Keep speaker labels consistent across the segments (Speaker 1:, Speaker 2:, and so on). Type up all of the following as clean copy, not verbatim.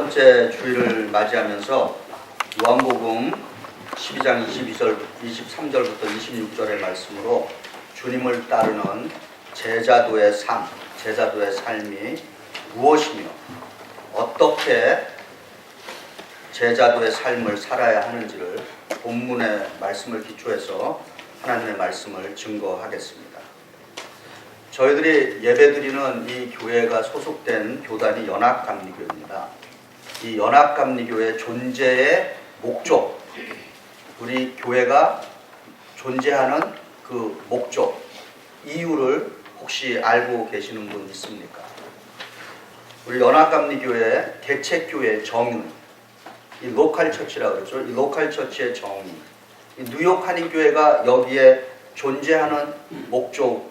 Speaker 1: 번째 주일을 맞이하면서 요한복음 12장 23절부터 26절의 말씀으로 주님을 따르는 제자도의 삶, 제자도의 삶이 무엇이며 어떻게 제자도의 삶을 살아야 하는지를 본문의 말씀을 기초해서 하나님의 말씀을 증거하겠습니다. 저희들이 예배드리는 이 교회가 소속된 교단이 연합감리교입니다. 이 연합감리교의 존재의 목적, 우리 교회가 존재하는 그 목적, 이유를 혹시 알고 계시는 분 있습니까? 우리 연합감리교회 개척교회의 정의, 이 로컬 처치라고 그러죠. 이 로컬 처치의 정의, 이 뉴욕 한인교회가 여기에 존재하는 목적을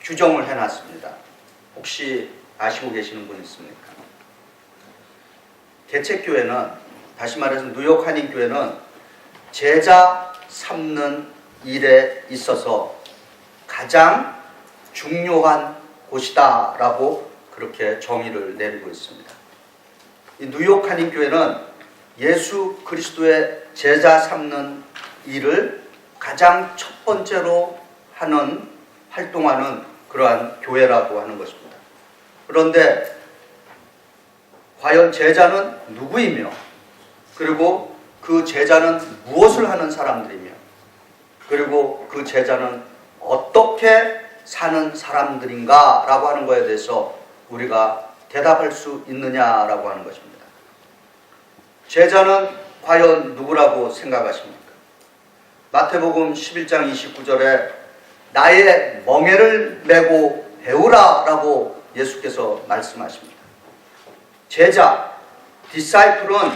Speaker 1: 규정을 해놨습니다. 혹시 아시고 계시는 분 있습니까? 개척교회는, 다시 말해서 뉴욕 한인교회는 제자 삼는 일에 있어서 가장 중요한 곳이다 라고 그렇게 정의를 내리고 있습니다. 이 뉴욕 한인교회는 예수 그리스도의 제자 삼는 일을 가장 첫 번째로 활동하는 그러한 교회라고 하는 것입니다. 그런데 과연 제자는 누구이며, 그리고 그 제자는 무엇을 하는 사람들이며, 그리고 그 제자는 어떻게 사는 사람들인가 라고 하는 것에 대해서 우리가 대답할 수 있느냐라고 하는 것입니다. 제자는 과연 누구라고 생각하십니까? 마태복음 11장 29절에 나의 멍에를 메고 배우라 라고 예수께서 말씀하십니다. 제자, 디사이플은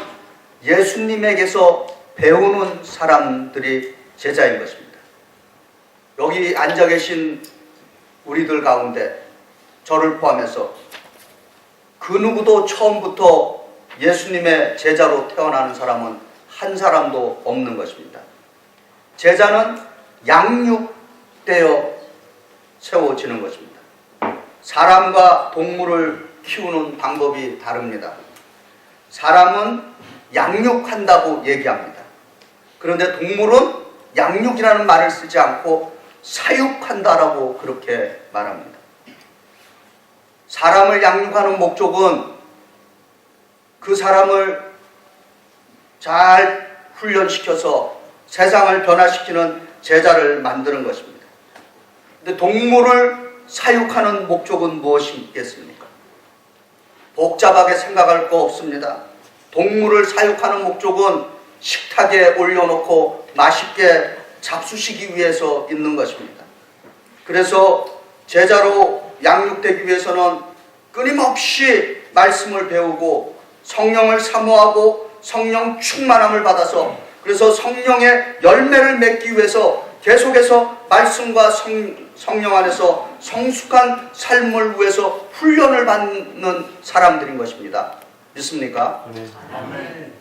Speaker 1: 예수님에게서 배우는 사람들이 제자인 것입니다. 여기 앉아 계신 우리들 가운데 저를 포함해서 그 누구도 처음부터 예수님의 제자로 태어나는 사람은 한 사람도 없는 것입니다. 제자는 양육되어 세워지는 것입니다. 사람과 동물을 키우는 방법이 다릅니다. 사람은 양육한다고 얘기합니다. 그런데 동물은 양육이라는 말을 쓰지 않고 사육한다라고 그렇게 말합니다. 사람을 양육하는 목적은 그 사람을 잘 훈련시켜서 세상을 변화시키는 제자를 만드는 것입니다. 근데 동물을 사육하는 목적은 무엇이겠습니까? 복잡하게 생각할 거 없습니다. 동물을 사육하는 목적은 식탁에 올려놓고 맛있게 잡수시기 위해서 있는 것입니다. 그래서 제자로 양육되기 위해서는 끊임없이 말씀을 배우고 성령을 사모하고 성령 충만함을 받아서, 그래서 성령의 열매를 맺기 위해서 계속해서 말씀과 성령 안에서 성숙한 삶을 위해서 훈련을 받는 사람들인 것입니다. 믿습니까? 아멘.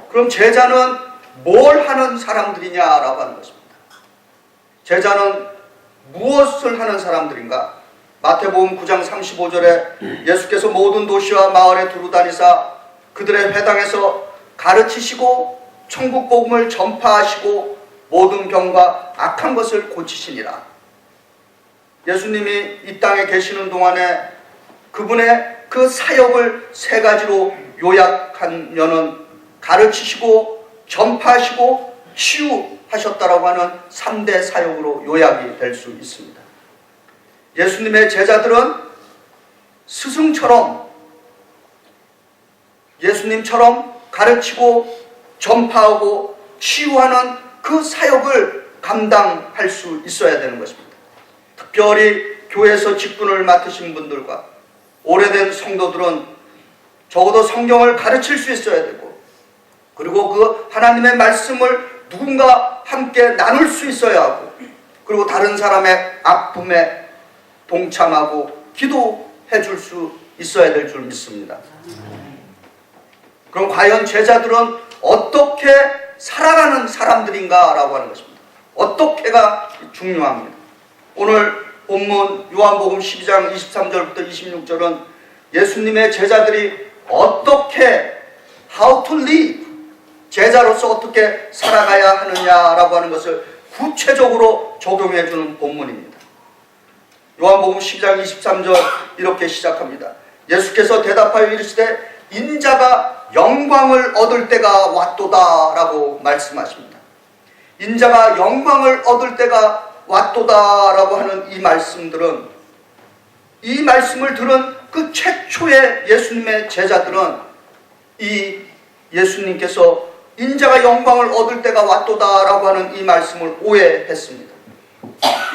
Speaker 1: 그럼 제자는 뭘 하는 사람들이냐라고 하는 것입니다. 제자는 무엇을 하는 사람들인가? 마태복음 9장 35절에 예수께서 모든 도시와 마을에 두루다니사 그들의 회당에서 가르치시고 천국 복음을 전파하시고 모든 병과 악한 것을 고치시니라. 예수님이 이 땅에 계시는 동안에 그분의 그 사역을 세 가지로 요약하면은 가르치시고 전파하시고 치유하셨다라고 하는 3대 사역으로 요약이 될 수 있습니다. 예수님의 제자들은 스승처럼 예수님처럼 가르치고 전파하고 치유하는 그 사역을 감당할 수 있어야 되는 것입니다. 특별히 교회에서 직분을 맡으신 분들과 오래된 성도들은 적어도 성경을 가르칠 수 있어야 되고, 그리고 그 하나님의 말씀을 누군가 함께 나눌 수 있어야 하고, 그리고 다른 사람의 아픔에 동참하고 기도해 줄 수 있어야 될 줄 믿습니다. 그럼 과연 제자들은 어떻게 살아가는 사람들인가 라고 하는 것입니다. 어떻게가 중요합니다. 오늘 본문 요한복음 12장 23절부터 26절은 예수님의 제자들이 어떻게 how to live, 제자로서 어떻게 살아가야 하느냐라고 하는 것을 구체적으로 적용해 주는 본문입니다. 요한복음 12장 23절 이렇게 시작합니다. 예수께서 대답하여 이르시되 인자가 영광을 얻을 때가 왔도다 라고 말씀하십니다. 인자가 영광을 얻을 때가 왔도다 라고 하는 이 말씀들은, 이 말씀을 들은 그 최초의 예수님의 제자들은 이 예수님께서 인자가 영광을 얻을 때가 왔도다 라고 하는 이 말씀을 오해했습니다.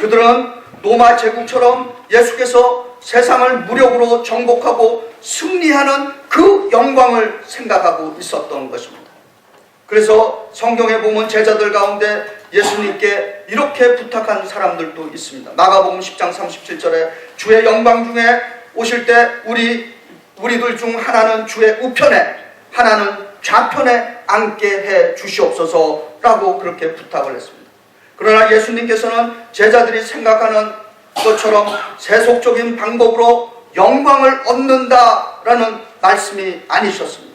Speaker 1: 그들은 로마 제국처럼 예수께서 세상을 무력으로 정복하고 승리하는 그 영광을 생각하고 있었던 것입니다. 그래서 성경에 보면 제자들 가운데 예수님께 이렇게 부탁한 사람들도 있습니다. 마가복음 10장 37절에 주의 영광 중에 오실 때 우리들 중 하나는 주의 우편에 하나는 좌편에 앉게 해 주시옵소서라고 그렇게 부탁을 했습니다. 그러나 예수님께서는 제자들이 생각하는 것처럼 세속적인 방법으로 영광을 얻는다라는 말씀이 아니셨습니다.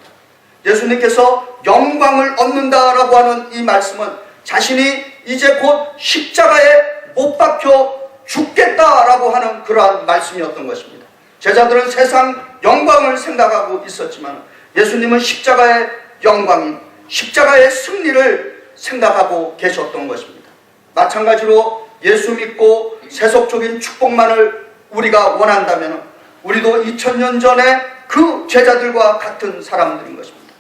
Speaker 1: 예수님께서 영광을 얻는다라고 하는 이 말씀은 자신이 이제 곧 십자가에 못 박혀 죽겠다라고 하는 그러한 말씀이었던 것입니다. 제자들은 세상 영광을 생각하고 있었지만 예수님은 십자가의 영광인 십자가의 승리를 생각하고 계셨던 것입니다. 마찬가지로 예수 믿고 세속적인 축복만을 우리가 원한다면 우리도 2000년 전에 그 제자들과 같은 사람들인 것입니다.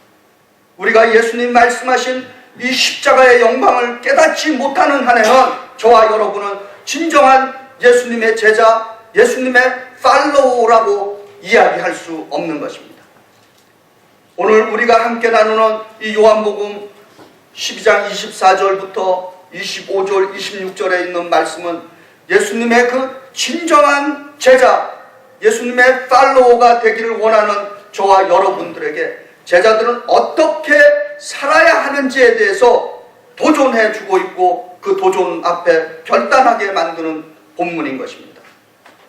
Speaker 1: 우리가 예수님 말씀하신 이 십자가의 영광을 깨닫지 못하는 한에는 저와 여러분은 진정한 예수님의 제자, 예수님의 팔로우라고 이야기할 수 없는 것입니다. 오늘 우리가 함께 나누는 이 요한복음 12장 24절부터 25절, 26절에 있는 말씀은 예수님의 그 진정한 제자, 예수님의 팔로워가 되기를 원하는 저와 여러분들에게 제자들은 어떻게 살아야 하는지에 대해서 도전해 주고 있고 그 도전 앞에 결단하게 만드는 본문인 것입니다.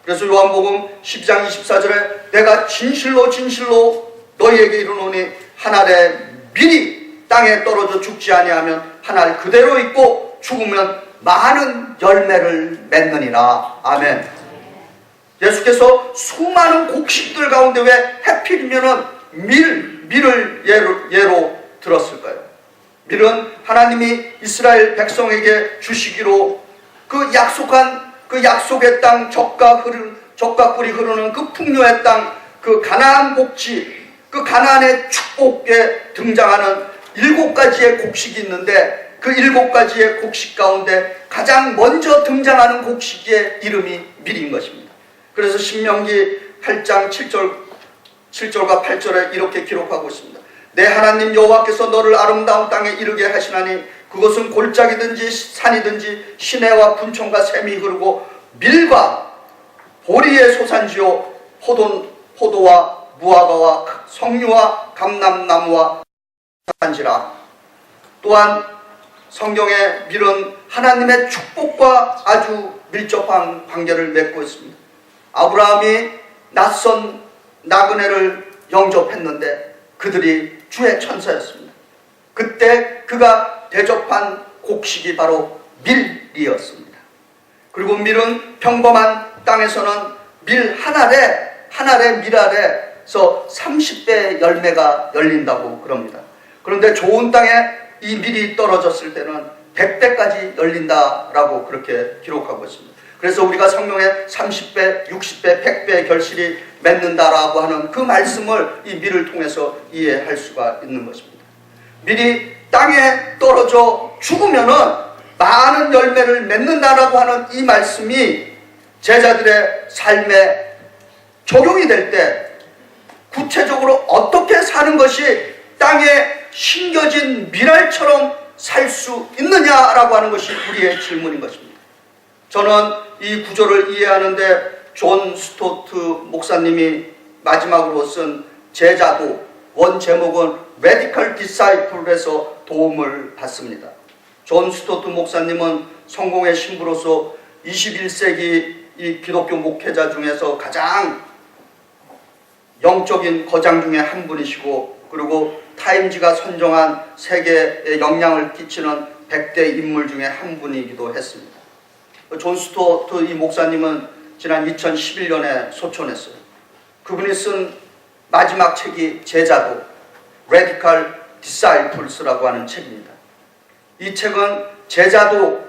Speaker 1: 그래서 요한복음 12장 24절에 내가 진실로 진실로 너희에게 이르노니 한 알에 밀이 땅에 떨어져 죽지 아니하면 한 알 그대로 있고 죽으면 많은 열매를 맺느니라. 아멘. 예수께서 수많은 곡식들 가운데 왜 해필이면은 밀을 예로 들었을까요? 밀은 하나님이 이스라엘 백성에게 주시기로 그 약속한 그 약속의 땅, 젖과 꿀이 흐르는 그 풍요의 땅, 그 가나안 복지, 그 가나안의 축복에 등장하는 7가지의 곡식이 있는데 그 7가지의 곡식 가운데 가장 먼저 등장하는 곡식의 이름이 밀인 것입니다. 그래서 신명기 8장 7절과 8절에 이렇게 기록하고 있습니다. 내 하나님 여호와께서 너를 아름다운 땅에 이르게 하시나니 그것은 골짜기든지 산이든지 시내와 분촌과 샘이 흐르고 밀과 보리의 소산지요 포도와 무화과와 석류와 감람나무와 산지라. 또한 성경의 밀은 하나님의 축복과 아주 밀접한 관계를 맺고 있습니다. 아브라함이 낯선 나그네를 영접했는데 그들이 주의 천사였습니다. 그때 그가 대접한 곡식이 바로 밀이었습니다. 그리고 밀은 평범한 땅에서는 밀 한 알에 밀 아래에서 30배 열매가 열린다고 그럽니다. 그런데 좋은 땅에 이 밀이 떨어졌을 때는 100배까지 열린다라고 그렇게 기록하고 있습니다. 그래서 우리가 성경에 30배, 60배, 100배의 결실이 맺는다라고 하는 그 말씀을 이 밀을 통해서 이해할 수가 있는 것입니다. 밀이 땅에 떨어져 죽으면은 많은 열매를 맺는다라고 하는 이 말씀이 제자들의 삶에 적용이 될 때 구체적으로 어떻게 사는 것이 땅에 심겨진 밀알처럼 살 수 있느냐라고 하는 것이 우리의 질문인 것입니다. 저는 이 구절을 이해하는데 존 스토트 목사님이 마지막으로 쓴 제자도, 원 제목은 Radical Disciple에서 도움을 받습니다. 존 스토트 목사님은 성공의 신부로서 21세기 이 기독교 목회자 중에서 가장 영적인 거장 중에 한 분이시고, 그리고 타임지가 선정한 세계에 영향을 끼치는 100대 인물 중에 한 분이기도 했습니다. 존 스튜어트 이 목사님은 지난 2011년에 소천했어요. 그분이 쓴 마지막 책이 제자도, Radical Disciples라고 하는 책입니다. 이 책은 제자도,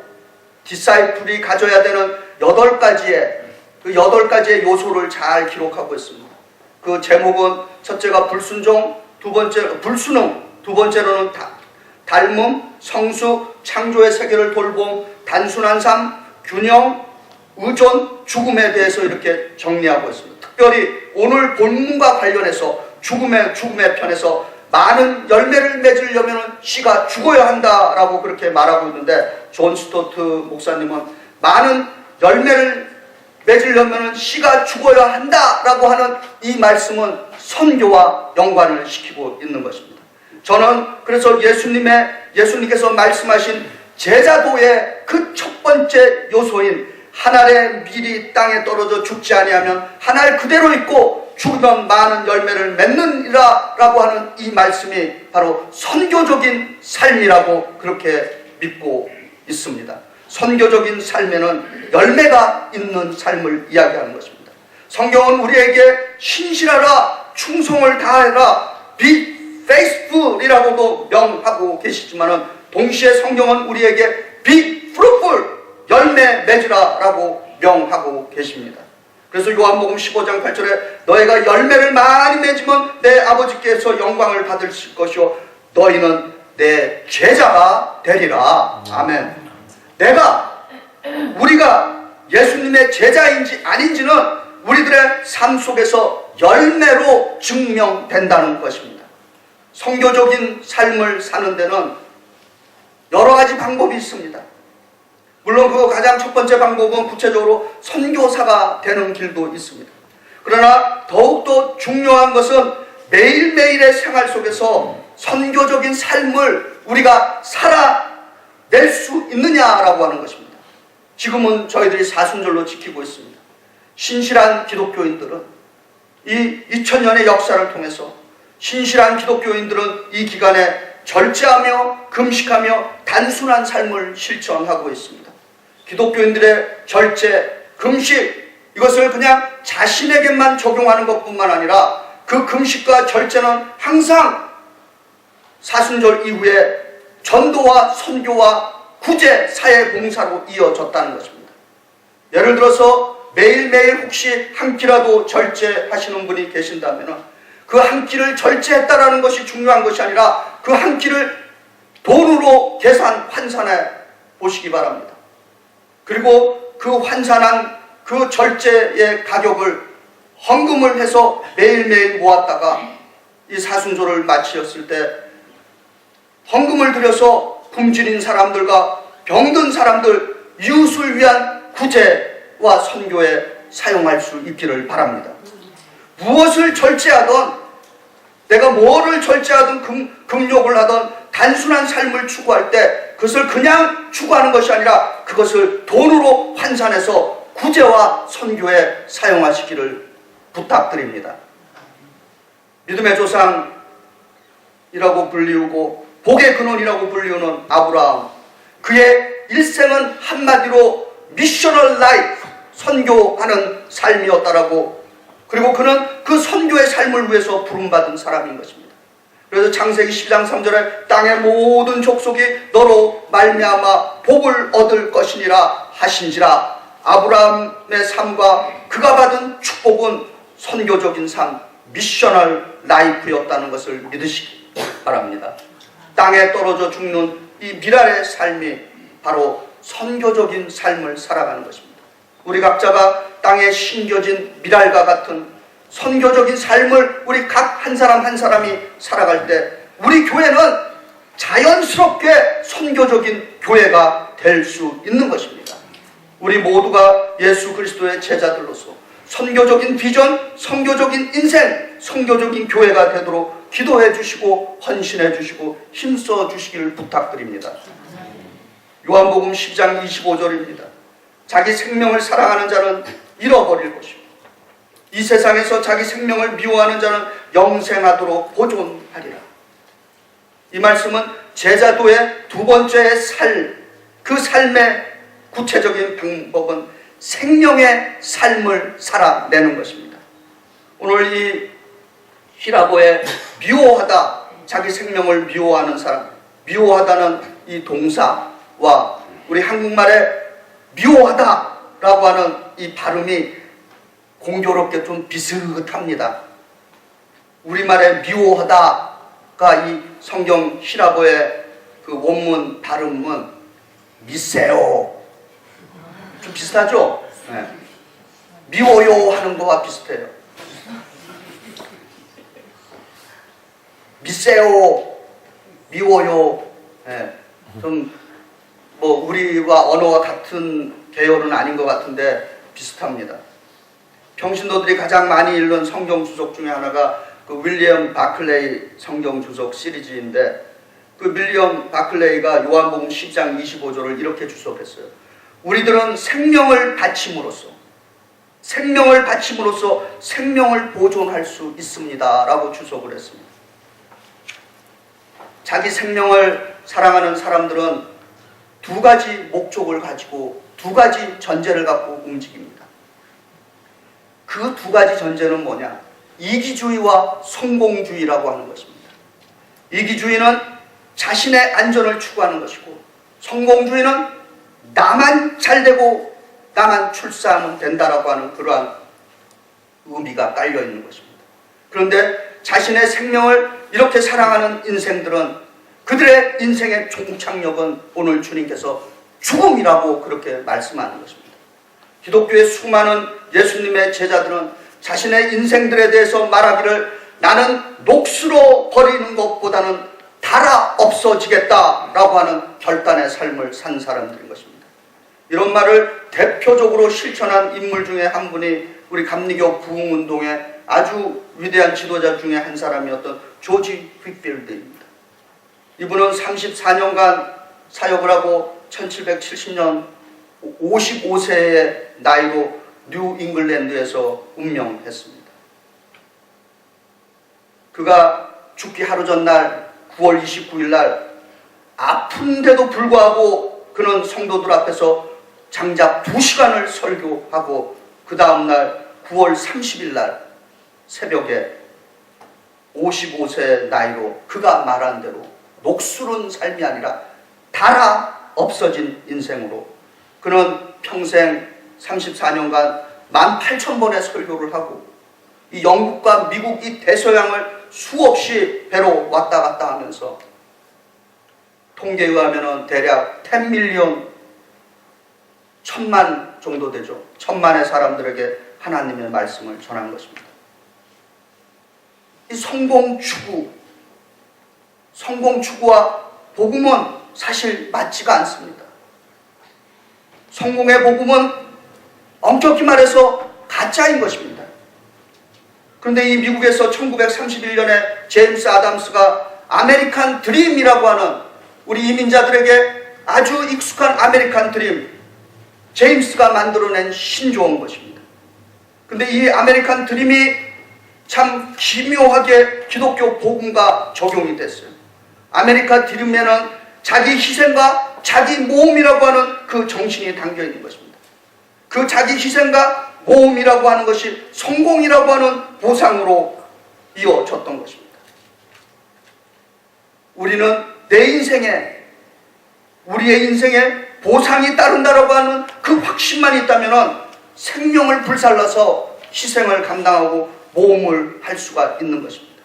Speaker 1: 디사이플이 가져야 되는 8가지의 요소를 잘 기록하고 있습니다. 그 제목은 첫째가 불순종, 불순응, 두 번째로는 닮음, 성수, 창조의 세계를 돌봄, 단순한 삶, 균형, 의존, 죽음에 대해서 이렇게 정리하고 있습니다. 특별히 오늘 본문과 관련해서 죽음의 편에서 많은 열매를 맺으려면 씨가 죽어야 한다라고 그렇게 말하고 있는데, 존 스튜어트 목사님은 많은 열매를 맺으려면 씨가 죽어야 한다라고 하는 이 말씀은 선교와 연관을 시키고 있는 것입니다. 저는 그래서 예수님께서 말씀하신 제자도의 그 첫 번째 요소인 한 알의 밀이 땅에 떨어져 죽지 아니하면 한 알 그대로 있고 죽으면 많은 열매를 맺느니라 라고 하는 이 말씀이 바로 선교적인 삶이라고 그렇게 믿고 있습니다. 선교적인 삶에는 열매가 있는 삶을 이야기하는 것입니다. 성경은 우리에게 신실하라, 충성을 다해라, be faithful이라고도 명하고 계시지만은 동시에 성경은 우리에게 be fruitful, 열매 맺으라 라고 명하고 계십니다. 그래서 요한복음 15장 8절에 너희가 열매를 많이 맺으면 내 아버지께서 영광을 받으실 것이요 너희는 내 제자가 되리라. 아멘. 우리가 예수님의 제자인지 아닌지는 우리들의 삶 속에서 열매로 증명된다는 것입니다. 선교적인 삶을 사는 데는 여러 가지 방법이 있습니다. 물론 그 가장 첫 번째 방법은 구체적으로 선교사가 되는 길도 있습니다. 그러나 더욱더 중요한 것은 매일매일의 생활 속에서 선교적인 삶을 우리가 살아낼 수 있느냐라고 하는 것입니다. 지금은 저희들이 사순절로 지키고 있습니다. 신실한 기독교인들은 이 2000년의 역사를 통해서 신실한 기독교인들은 이 기간에 절제하며 금식하며 단순한 삶을 실천하고 있습니다. 기독교인들의 절제, 금식, 이것을 그냥 자신에게만 적용하는 것뿐만 아니라 그 금식과 절제는 항상 사순절 이후에 전도와 선교와 구제, 사회봉사로 이어졌다는 것입니다. 예를 들어서 매일매일 혹시 한 끼라도 절제하시는 분이 계신다면 그 한 끼를 절제했다라는 것이 중요한 것이 아니라 그 한 끼를 돈으로 환산해 보시기 바랍니다. 그리고 그 환산한 그 절제의 가격을 헌금을 해서 매일매일 모았다가 이 사순절을 마치었을 때 헌금을 들여서 굶주린 사람들과 병든 사람들, 이웃을 위한 구제와 선교에 사용할 수 있기를 바랍니다. 무엇을 절제하던, 내가 뭐를 절제하든 금욕을 하든 단순한 삶을 추구할 때 그것을 그냥 추구하는 것이 아니라 그것을 돈으로 환산해서 구제와 선교에 사용하시기를 부탁드립니다. 믿음의 조상이라고 불리우고 복의 근원이라고 불리우는 아브라함, 그의 일생은 한마디로 미셔널 라이프, 선교하는 삶이었다라고, 그리고 그는 그 선교의 삶을 위해서 부름받은 사람인 것입니다. 그래서 창세기 10장 3절에 땅의 모든 족속이 너로 말미암아 복을 얻을 것이니라 하신지라. 아브라함의 삶과 그가 받은 축복은 선교적인 삶, 미셔널 라이프였다는 것을 믿으시기 바랍니다. 땅에 떨어져 죽는 이 미랄의 삶이 바로 선교적인 삶을 살아가는 것입니다. 우리 각자가 땅에 심겨진 미랄과 같은 선교적인 삶을 우리 각 한 사람 한 사람이 살아갈 때 우리 교회는 자연스럽게 선교적인 교회가 될 수 있는 것입니다. 우리 모두가 예수 그리스도의 제자들로서 선교적인 비전, 선교적인 인생, 선교적인 교회가 되도록 기도해 주시고 헌신해 주시고 힘써 주시기를 부탁드립니다. 요한복음 10장 25절입니다. 자기 생명을 사랑하는 자는 잃어버릴 것이고 이 세상에서 자기 생명을 미워하는 자는 영생하도록 보존하리라. 이 말씀은 제자도의 두 번째 그 삶의 구체적인 방법은 생명의 삶을 살아내는 것입니다. 오늘 이 히라보의 미워하다, 자기 생명을 미워하는 사람, 미워하다는 이 동사와 우리 한국말의 미워하다라고 하는 이 발음이 공교롭게 좀 비슷합니다. 우리말의 미워하다가 이 성경 히라보의 그 원문 발음은 미세요. 좀 비슷하죠? 네. 미워요 하는 거와 비슷해요. 미세요, 미워요. 네. 좀 뭐 우리와 언어가 같은 계열은 아닌 것 같은데 비슷합니다. 평신도들이 가장 많이 읽는 성경 주석 중에 하나가 그 윌리엄 바클레이 성경 주석 시리즈인데, 그 윌리엄 바클레이가 요한복음 10장 25절을 이렇게 주석했어요. 우리들은 생명을 바침으로써 생명을 보존할 수 있습니다 라고 주석을 했습니다. 자기 생명을 사랑하는 사람들은 두 가지 목적을 가지고 두 가지 전제를 갖고 움직입니다. 그 두 가지 전제는 뭐냐? 이기주의와 성공주의라고 하는 것입니다. 이기주의는 자신의 안전을 추구하는 것이고, 성공주의는 나만 잘되고 나만 출세하면 된다라고 하는 그러한 의미가 깔려 있는 것입니다. 그런데 자신의 생명을 이렇게 사랑하는 인생들은, 그들의 인생의 종착역은 오늘 주님께서 죽음이라고 그렇게 말씀하는 것입니다. 기독교의 수많은 예수님의 제자들은 자신의 인생들에 대해서 말하기를, 나는 녹수로 버리는 것보다는 달아 없어지겠다라고 하는 결단의 삶을 산 사람들인 것입니다. 이런 말을 대표적으로 실천한 인물 중에 한 분이 우리 감리교 부흥운동의 아주 위대한 지도자 중에 한 사람이었던 조지 휘필드입니다. 이분은 34년간 사역을 하고 1770년 55세의 나이로 뉴 잉글랜드에서 운명했습니다. 그가 죽기 하루 전날 9월 29일 날 아픈데도 불구하고 그는 성도들 앞에서 장작 2시간을 설교하고, 그 다음날 9월 30일 날 새벽에 55세 나이로 그가 말한 대로 녹슬은 삶이 아니라 달아 없어진 인생으로 그는 평생 34년간 18,000번의 설교를 하고, 이 영국과 미국 이 대서양을 수없이 배로 왔다 갔다 하면서 통계에 의하면 대략 10밀리언, 1000만 정도 되죠. 1000만의 사람들에게 하나님의 말씀을 전한 것입니다. 이 성공 추구와 복음은 사실 맞지가 않습니다. 성공의 복음은 엄격히 말해서 가짜인 것입니다. 그런데 이 미국에서 1931년에 제임스 아담스가 아메리칸 드림이라고 하는 우리 이민자들에게 아주 익숙한 아메리칸 드림, 제임스가 만들어낸 신조어인 것입니다. 그런데 이 아메리칸 드림이 참 기묘하게 기독교 복음과 적용이 됐어요. 아메리칸 드림에는 자기 희생과 자기 모험이라고 하는 그 정신이 담겨 있는 것입니다. 그 자기 희생과 모험이라고 하는 것이 성공이라고 하는 보상으로 이어졌던 것입니다. 우리는 우리의 인생에 보상이 따른다라고 하는 그 확신만 있다면 생명을 불살라서 희생을 감당하고 모험을 할 수가 있는 것입니다.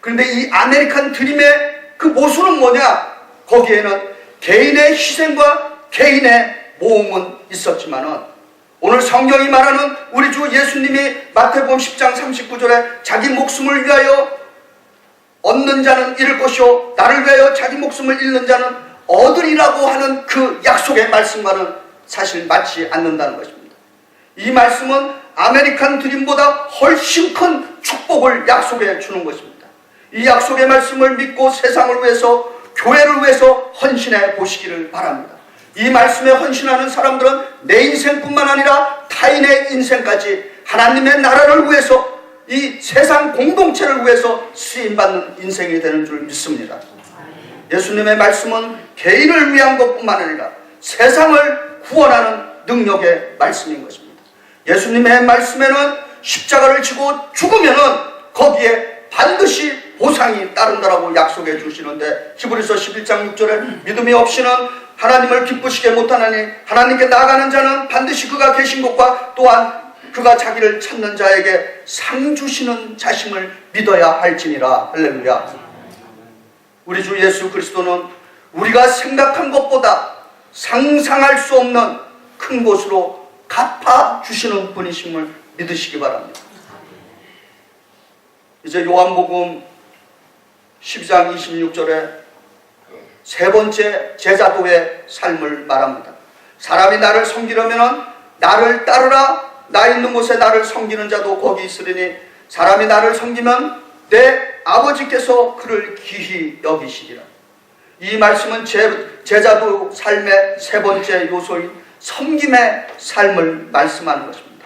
Speaker 1: 그런데 이 아메리칸 드림의 그 모순은 뭐냐? 거기에는 개인의 희생과 개인의 모험은 있었지만은, 오늘 성경이 말하는 우리 주 예수님이 마태복음 10장 39절에 자기 목숨을 위하여 얻는 자는 잃을 것이요 나를 위하여 자기 목숨을 잃는 자는 얻으리라고 하는 그 약속의 말씀과는 사실 맞지 않는다는 것입니다. 이 말씀은 아메리칸 드림보다 훨씬 큰 축복을 약속해 주는 것입니다. 이 약속의 말씀을 믿고 세상을 위해서, 교회를 위해서 헌신해 보시기를 바랍니다. 이 말씀에 헌신하는 사람들은 내 인생뿐만 아니라 타인의 인생까지 하나님의 나라를 위해서, 이 세상 공동체를 위해서 쓰임받는 인생이 되는 줄 믿습니다. 예수님의 말씀은 개인을 위한 것뿐만 아니라 세상을 구원하는 능력의 말씀인 것입니다. 예수님의 말씀에는 십자가를 지고 죽으면은 거기에 반드시 보상이 따른다라고 약속해 주시는데, 히브리서 11장 6절에 믿음이 없이는 하나님을 기쁘시게 못하나니 하나님께 나아가는 자는 반드시 그가 계신 것과 또한 그가 자기를 찾는 자에게 상 주시는 자심을 믿어야 할지니라. 할렐루야. 우리 주 예수 그리스도는 우리가 생각한 것보다 상상할 수 없는 큰 곳으로 갚아주시는 분이심을 믿으시기 바랍니다. 이제 요한복음 12장 26절에 세 번째 제자도의 삶을 말합니다. 사람이 나를 섬기려면 나를 따르라. 나 있는 곳에 나를 섬기는 자도 거기 있으리니 사람이 나를 섬기면 내 아버지께서 그를 귀히 여기시리라. 이 말씀은 제자도 삶의 세 번째 요소인 섬김의 삶을 말씀하는 것입니다.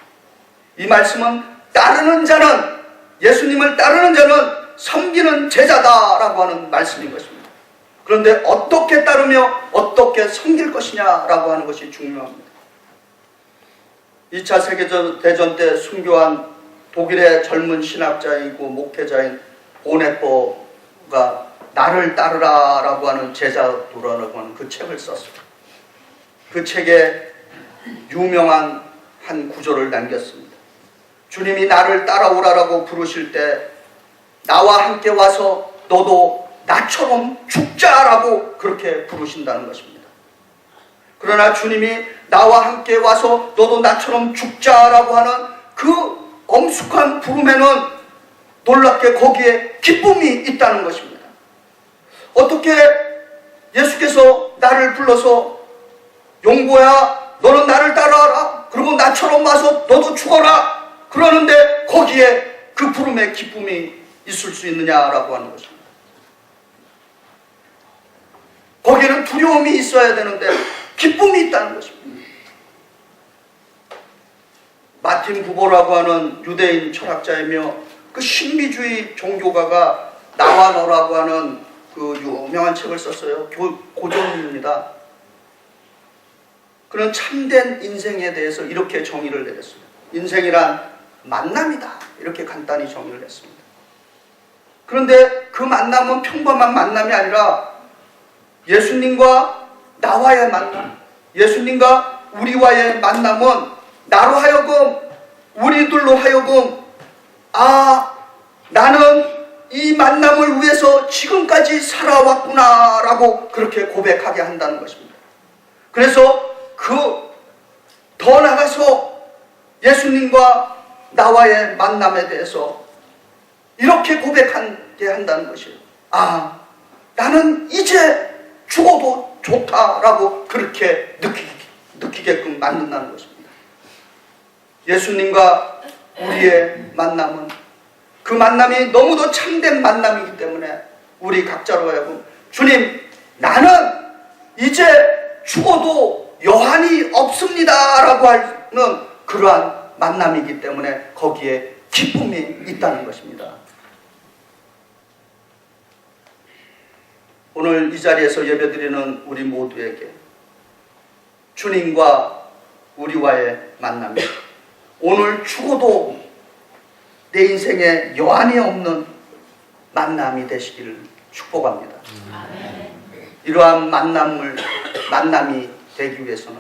Speaker 1: 이 말씀은 따르는 자는, 예수님을 따르는 자는 섬기는 제자다라고 하는 말씀인 것입니다. 그런데 어떻게 따르며 어떻게 섬길 것이냐라고 하는 것이 중요합니다. 2차 세계대전 때 순교한 독일의 젊은 신학자이고 목회자인 보네퍼가 나를 따르라라고 하는 제자도라고 하는 그 책을 썼습니다. 그 책에 유명한 한 구절을 남겼습니다. 주님이 나를 따라오라라고 부르실 때 나와 함께 와서 너도 나처럼 죽자라고 그렇게 부르신다는 것입니다. 그러나 주님이 나와 함께 와서 너도 나처럼 죽자라고 하는 그 엄숙한 부름에는 놀랍게 거기에 기쁨이 있다는 것입니다. 어떻게 예수께서 나를 불러서 용보야 너는 나를 따라와라, 그리고 나처럼 와서 너도 죽어라 그러는데 거기에 그 부름에 기쁨이 있을 수 있느냐라고 하는 것입니다. 거기에는 두려움이 있어야 되는데 기쁨이 있다는 것입니다. 마틴 부보라고 하는 유대인 철학자이며 그 신비주의 종교가가 나와 너라고 하는 그 유명한 책을 썼어요. 고전입니다. 그는 참된 인생에 대해서 이렇게 정의를 내렸습니다. 인생이란 만남이다, 이렇게 간단히 정의를 했습니다. 그런데 그 만남은 평범한 만남이 아니라 예수님과 나와의 만남, 예수님과 우리와의 만남은 나로 하여금, 우리들로 하여금 나는 이 만남을 위해서 지금까지 살아왔구나라고 그렇게 고백하게 한다는 것입니다. 그래서 더 나가서 예수님과 나와의 만남에 대해서 이렇게 고백하게 한다는 것이에요. 나는 이제 죽어도 좋다라고 그렇게 느끼게끔 만든다는 것입니다. 예수님과 우리의 만남은, 그 만남이 너무도 참된 만남이기 때문에 우리 각자로 하여금 주님, 나는 이제 죽어도 여한이 없습니다 라고 하는 그러한 만남이기 때문에 거기에 기쁨이 있다는 것입니다. 오늘 이 자리에서 예배드리는 우리 모두에게 주님과 우리와의 만남이 오늘 죽어도 내 인생에 여한이 없는 만남이 되시기를 축복합니다. 이러한 만남이 되기 위해서는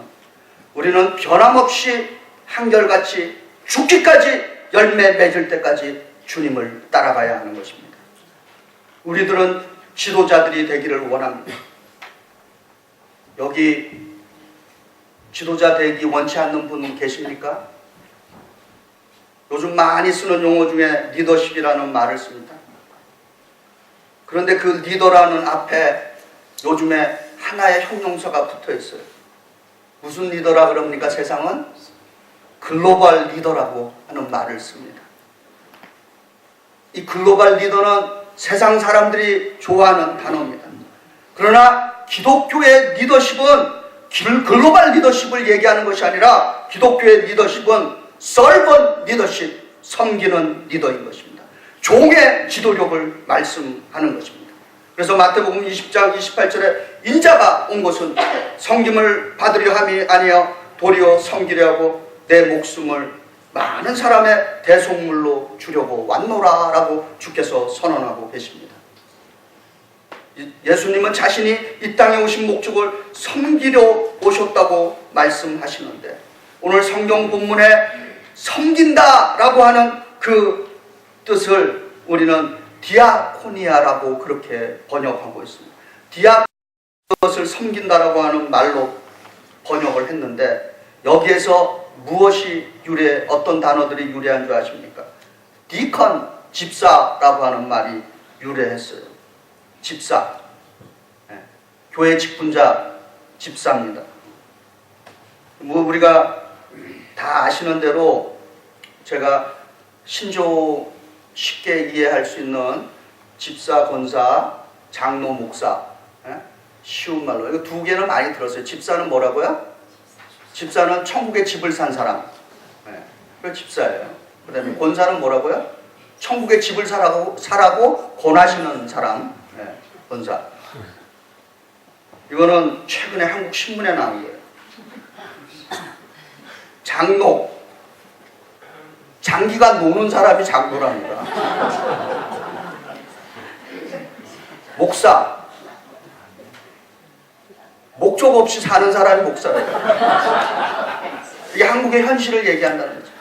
Speaker 1: 우리는 변함없이 한결같이 죽기까지, 열매 맺을 때까지 주님을 따라가야 하는 것입니다. 우리들은 지도자들이 되기를 원합니다. 여기 지도자 되기 원치 않는 분 계십니까? 요즘 많이 쓰는 용어 중에 리더십이라는 말을 씁니다. 그런데 그 리더라는 앞에 요즘에 하나의 형용사가 붙어 있어요. 무슨 리더라 그럽니까? 세상은 글로벌 리더라고 하는 말을 씁니다. 이 글로벌 리더는 세상 사람들이 좋아하는 단어입니다. 그러나 기독교의 리더십은 글로벌 리더십을 얘기하는 것이 아니라 기독교의 리더십은 servant leadership, 섬기는 리더인 것입니다. 종의 지도력을 말씀하는 것입니다. 그래서 마태복음 20장 28절에 인자가 온 것은 섬김을 받으려 함이 아니여 도리어 섬기려 하고 내 목숨을 많은 사람의 대속물로 주려고 왔노라 라고 주께서 선언하고 계십니다. 예수님은 자신이 이 땅에 오신 목적을 섬기려 오셨다고 말씀하시는데, 오늘 성경 본문에 섬긴다 라고 하는 그 뜻을 우리는 디아코니아라고 그렇게 번역하고 있습니다. 디아코니아를 섬긴다라고 하는 말로 번역을 했는데, 여기에서 무엇이 어떤 단어들이 유래한 줄 아십니까? 디컨, 집사라고 하는 말이 유래했어요. 집사, 교회 직분자 집사입니다. 우리가 다 아시는 대로 제가 신조 쉽게 이해할 수 있는 집사, 권사, 장로, 목사, 쉬운 말로 이거 두 개는 많이 들었어요. 집사는 뭐라고요? 집사는 천국에 집을 산 사람, 그 집사예요. 그 다음에 권사는 뭐라고요? 천국에 집을 사라고 권하시는 사람, 권사. 이거는 최근에 한국 신문에 나온 거예요. 장로, 장기간 노는 사람이 장로랍니다. 목사, 목적 없이 사는 사람이 목사래요. 이게 한국의 현실을 얘기한다는 거죠.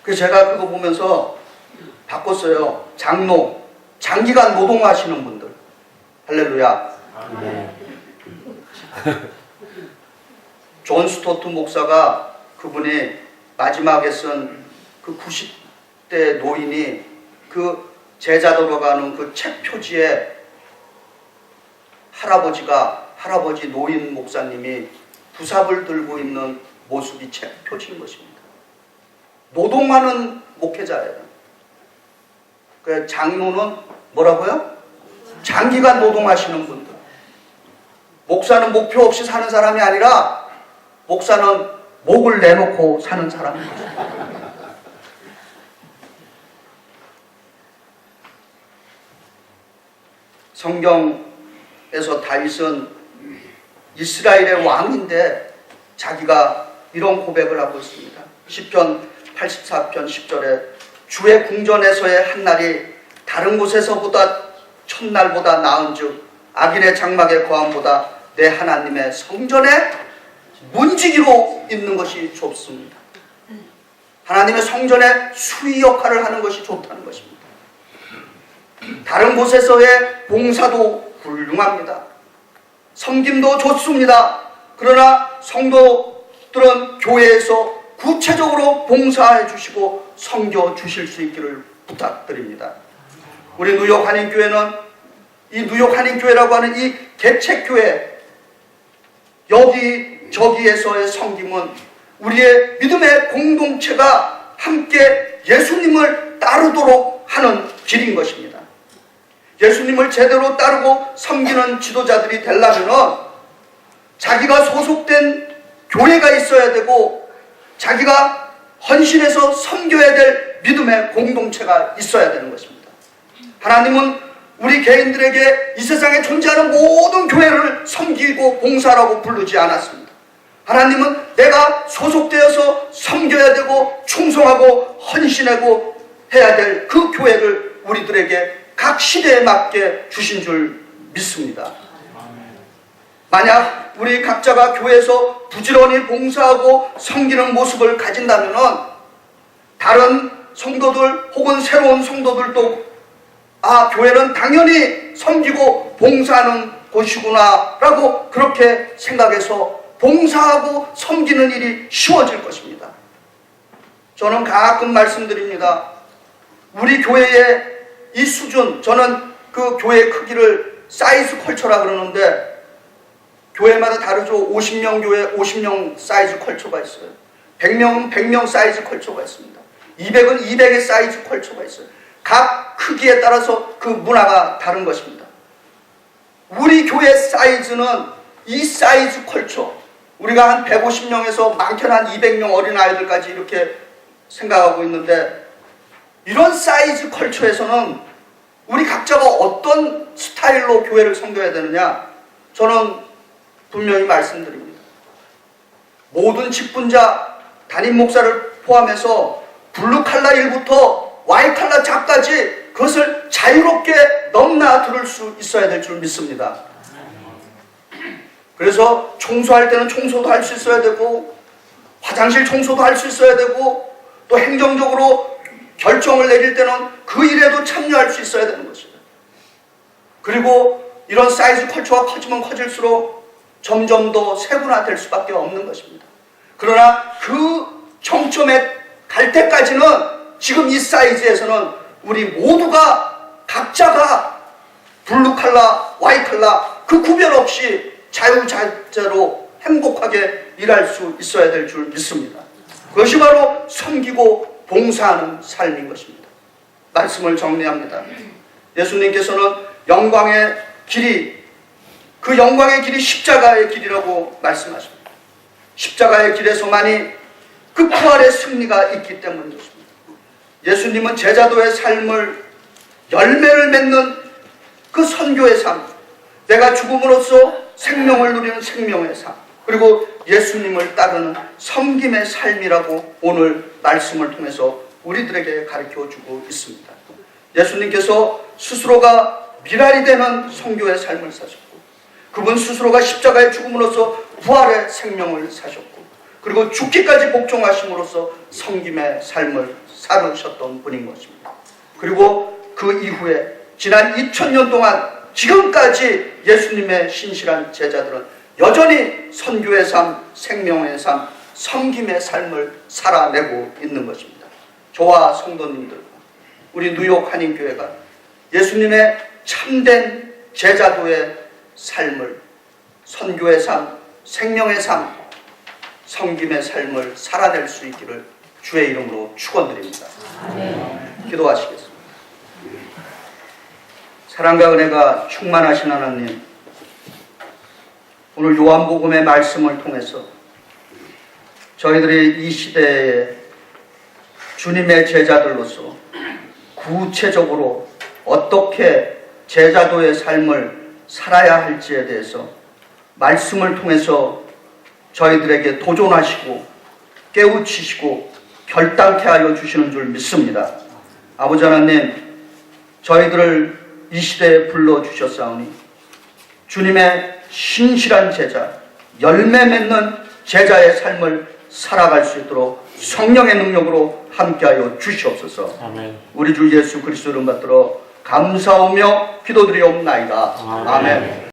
Speaker 1: 그래서 제가 그거 보면서 바꿨어요. 장로, 장기간 노동하시는 분들. 할렐루야. 존 스토트 목사가, 그분이 마지막에 쓴 그 90대 노인이 그 제자도로 가는 그 책 표지에 할아버지 노인 목사님이 부삽을 들고 있는 모습이 책 표지인 것입니다. 노동하는 목회자예요. 그 장로는 뭐라고요? 장기간 노동하시는 분들. 목사는 목표 없이 사는 사람이 아니라 목사는 목을 내놓고 사는 사람입니다. 성경에서 다윗은 이스라엘의 왕인데 자기가 이런 고백을 하고 있습니다. 시편 84편 10절에 주의 궁전에서의 한날이 다른 곳에서보다 첫날보다 나은즉 악인의 장막의 거함보다 내 하나님의 성전에 문지기로 있는 것이 좋습니다. 하나님의 성전에 수위 역할을 하는 것이 좋다는 것입니다. 다른 곳에서의 봉사도 훌륭합니다. 섬김도 좋습니다. 그러나 성도들은 교회에서 구체적으로 봉사해 주시고 섬겨 주실 수 있기를 부탁드립니다. 우리 뉴욕 한인교회는 이 뉴욕 한인교회라고 하는 이 개척교회, 여기저기에서의 섬김은 우리의 믿음의 공동체가 함께 예수님을 따르도록 하는 길인 것입니다. 예수님을 제대로 따르고 섬기는 지도자들이 되려면 자기가 소속된 교회가 있어야 되고 자기가 헌신해서 섬겨야 될 믿음의 공동체가 있어야 되는 것입니다. 하나님은 우리 개인들에게 이 세상에 존재하는 모든 교회를 섬기고 봉사라고 부르지 않았습니다. 하나님은 내가 소속되어서 섬겨야 되고 충성하고 헌신하고 해야 될 그 교회를 우리들에게 각 시대에 맞게 주신 줄 믿습니다. 만약 우리 각자가 교회에서 부지런히 봉사하고 섬기는 모습을 가진다면 다른 성도들 혹은 새로운 성도들도 교회는 당연히 섬기고 봉사하는 곳이구나 라고 그렇게 생각해서 봉사하고 섬기는 일이 쉬워질 것입니다. 저는 가끔 말씀드립니다. 우리 교회의 이 수준, 저는 그 교회 크기를 사이즈 컬처라 그러는데 교회마다 다르죠. 50명 교회 50명 사이즈 컬처가 있어요. 100명은 100명 사이즈 컬처가 있습니다. 200은 200의 사이즈 컬처가 있어요. 각 크기에 따라서 그 문화가 다른 것입니다. 우리 교회 사이즈는 이 사이즈 컬처, 우리가 한 150명에서 많게는 한 200명 어린아이들까지 이렇게 생각하고 있는데, 이런 사이즈 컬처에서는 우리 각자가 어떤 스타일로 교회를 섬겨야 되느냐, 저는 분명히 말씀드립니다. 모든 직분자, 담임 목사를 포함해서 블루칼라 일부터 와이칼라 잡까지 그것을 자유롭게 넘나 들을 수 있어야 될 줄 믿습니다. 그래서 청소할 때는 청소도 할 수 있어야 되고, 화장실 청소도 할 수 있어야 되고, 또 행정적으로 결정을 내릴 때는 그 일에도 참여할 수 있어야 되는 것입니다. 그리고 이런 사이즈 컬처가 커지면 커질수록 점점 더 세분화될 수밖에 없는 것입니다. 그러나 그 정점에 갈 때까지는 지금 이 사이즈에서는 우리 모두가 각자가 블루칼라, 화이트칼라 그 구별 없이 자유자재로 행복하게 일할 수 있어야 될 줄 믿습니다. 그것이 바로 섬기고 봉사하는 삶인 것입니다. 말씀을 정리합니다. 예수님께서는 영광의 길이, 그 영광의 길이 십자가의 길이라고 말씀하십니다. 십자가의 길에서만이 그 부활의 승리가 있기 때문이었습니다. 예수님은 제자도의 삶을 열매를 맺는 그 선교의 삶, 내가 죽음으로써 생명을 누리는 생명의 삶, 그리고 예수님을 따르는 섬김의 삶이라고 오늘 말씀을 통해서 우리들에게 가르쳐주고 있습니다. 예수님께서 스스로가 미랄이 되는 선교의 삶을 사셨고, 그분 스스로가 십자가의 죽음으로써 부활의 생명을 사셨고, 그리고 죽기까지 복종하심으로써 섬김의 삶을 살으셨던 분인 것입니다. 그리고 그 이후에 지난 2000년 동안 지금까지 예수님의 신실한 제자들은 여전히 선교의 삶, 생명의 삶, 섬김의 삶을 살아내고 있는 것입니다. 저와 성도님들, 우리 뉴욕 한인교회가 예수님의 참된 제자도의 삶을, 선교의 삶, 생명의 삶, 섬김의 삶을 살아낼 수 있기를 주의 이름으로 축원드립니다. 기도하시겠습니다. 사랑과 은혜가 충만하신 하나님, 오늘 요한복음의 말씀을 통해서 저희들이 이 시대에 주님의 제자들로서 구체적으로 어떻게 제자도의 삶을 살아야 할지에 대해서 말씀을 통해서 저희들에게 도전하시고 깨우치시고 결단케 하여 주시는 줄 믿습니다. 아버지 하나님, 저희들을 이 시대에 불러주셨사오니 주님의 신실한 제자, 열매 맺는 제자의 삶을 살아갈 수 있도록 성령의 능력으로 함께하여 주시옵소서.
Speaker 2: 아멘.
Speaker 1: 우리 주 예수 그리스도 이름 받들어 감사하며 기도드리옵나이다. 아멘.